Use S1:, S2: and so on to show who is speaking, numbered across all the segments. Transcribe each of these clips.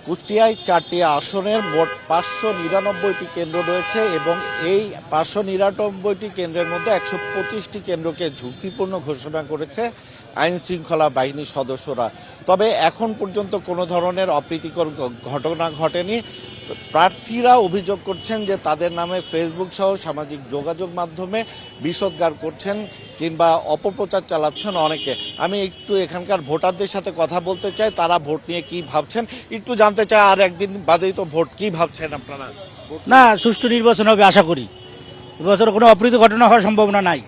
S1: কুষ্টিয়ায় 4টি আসনের মোট 599টি কেন্দ্র রয়েছে এবং এই 599টি কেন্দ্রের মধ্যে 125টি কেন্দ্রকে ঝুঁকিপূর্ণ ঘোষণা করেছে আইন শৃঙ্খলা বাহিনীর সদস্যরা। তবে এখন পর্যন্ত কোনো ধরনের অপ্রীতিকর ঘটনা ঘটেনি। প্রার্থীরা অভিযোগ করছেন যে তাদের নামে ফেসবুক সহ সামাজিক যোগাযোগ মাধ্যমে বিষোদ্গার করছেন কিংবা অপপ্রচার চালাচ্ছেন অনেকে। আমি একটু এখানকার ভোটারদের সাথে কথা বলতে চাই, তারা ভোট নিয়ে কি ভাবছেন একটু জানতে চাই। আর একদিন বাদেই তো ভোট, কি ভাবছেন আপনারা?
S2: না, সুষ্ঠু নির্বাচন হবে আশা করি। এবছর কোনো অপ্রীতি ঘটনা হওয়ার সম্ভাবনা নাই।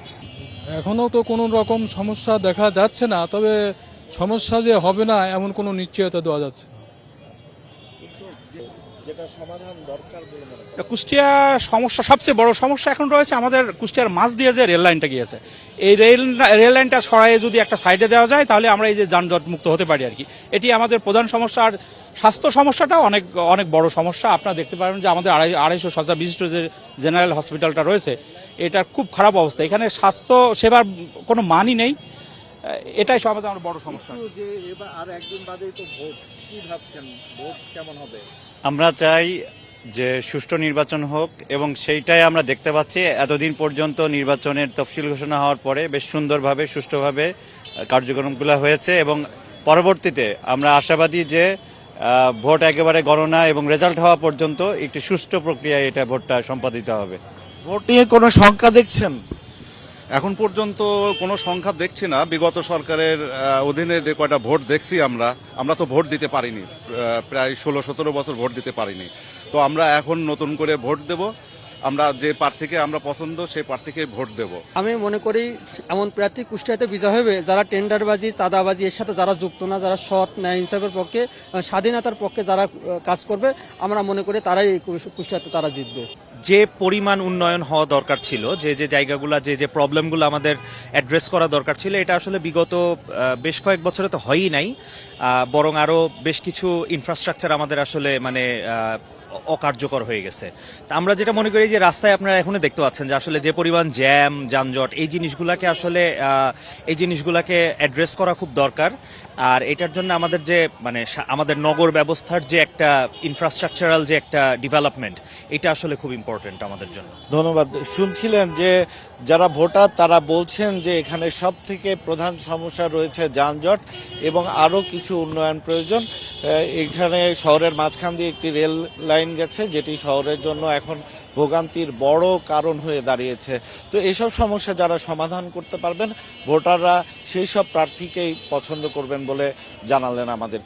S3: এখনো তো কোনো রকম সমস্যা দেখা যাচ্ছে না, তবে সমস্যা যে হবে না এমন কোনো নিশ্চয়তা দেওয়া যাচ্ছে না।
S1: যেটা সমাধান দরকার বলে মনে করেন?
S4: কুষ্টিয়ার সমস্যা, সবচেয়ে বড় সমস্যা এখন রয়েছে আমাদের কুষ্টিয়ার মাঝ দিয়ে যে রেল লাইনটা গিয়েছে, এই রেল লাইনটা সরাইয়ে যদি একটা সাইডে দেওয়া যায় তাহলে আমরা এই যে যানজট মুক্ত হতে পারি আর কি। এটি আমাদের প্রধান সমস্যা। আর স্বাস্থ্য সমস্যাটা অনেক অনেক বড় সমস্যা। আপনারা দেখতে পারেন যে আমাদের 250 শয্যা বিশিষ্ট যে জেনারেল হসপিটালটা রয়েছে, এটার খুব খারাপ অবস্থা। এখানে স্বাস্থ্য সেবার কোনো মানই নেই। এটাই আমাদের বড় সমস্যা।
S1: যে এবার আর একদিন বাদেই তো ভোট, কি ভাবছেন ভোট কেমন হবে?
S5: আমরা চাই যে সুষ্ঠু নির্বাচন হোক এবং সেইটাই আমরা দেখতে পাচ্ছি। এতদিন পর্যন্ত নির্বাচনের তফসিল ঘোষণা হওয়ার পরে বেশ সুন্দরভাবে সুষ্ঠুভাবে কার্যক্রমগুলো হয়েছে এবং পরবর্তীতে আমরা আশাবাদী যে ভোট একেবারে গণনা এবং রেজাল্ট হওয়া পর্যন্ত একটি সুষ্ঠু প্রক্রিয়ায় এটা ভোটটা সম্পাদিত হবে।
S1: ভোট নিয়ে কোনো সংখ্যা দেখছেন?
S6: এখন পর্যন্ত কোনো সংখ্যা দেখছি না। বিগত সরকারের অধীনে যে কয়টা ভোট দেখছি আমরা তো ভোট দিতে পারিনি, প্রায় 16-17 বছর ভোট দিতে পারিনি। তো আমরা এখন নতুন করে ভোট দেব। আমরা যে প্রার্থীকে আমরা পছন্দ সেই প্রার্থীকে ভোট দেব।
S7: আমি মনে করি এমন প্রার্থী কুষ্টিয়াতে বিজয় হবে যারা টেন্ডারবাজি, চাঁদাবাজি এর সাথে যারা যুক্ত না, যারা সৎ, ন্যায় ইনসাফের পক্ষে, স্বাধীনতার পক্ষে যারা কাজ করবে, আমরা মনে করি তারাই এই কুষ্টিয়াতে তারা জিতবে।
S8: যে পরিমাণ উন্নয়ন হওয়া দরকার ছিল, যে জায়গাগুলো, যে প্রবলেমগুলো আমাদের অ্যাড্রেস করা দরকার ছিল, এটা আসলে বিগত বেশ কয়েক বছরে তো হয়ই নাই। বরং আরও বেশ কিছু ইনফ্রাস্ট্রাকচার আমাদের আসলে মানে অকার্যকর হয়ে গেছে। তা আমরা যেটা মনে করি যে রাস্তায় আপনারা এখনো দেখতে পাচ্ছেন যে আসলে যে পরিমাণ জ্যাম, যানজট, এই জিনিসগুলোকে অ্যাড্রেস করা খুব দরকার। আর এটার জন্য আমাদের যে মানে আমাদের নগর ব্যবস্থার যে একটা ইনফ্রাস্ট্রাকচারাল যে একটা ডেভেলপমেন্ট, এটা আসলে খুব ইম্পর্টেন্ট আমাদের জন্য।
S1: ধন্যবাদ। শুনছিলেন যে যারা ভোটার তারা বলছেন যে এখানে সব থেকে প্রধান সমস্যা রয়েছে যানজট এবং আরও কিছু উন্নয়ন প্রয়োজন। এখানে শহরের মাঝখান দিয়ে একটি রেল লাইন গেছে, যেটি শহরের জন্য এখন ভোগান্তির বড় কারণ হয়ে দাঁড়িয়েছে। তো এসব সমস্যা যারা সমাধান করতে পারবেন, ভোটাররা সেই সব প্রার্থীকেই পছন্দ করবেন বলে জানালেন আমাদের।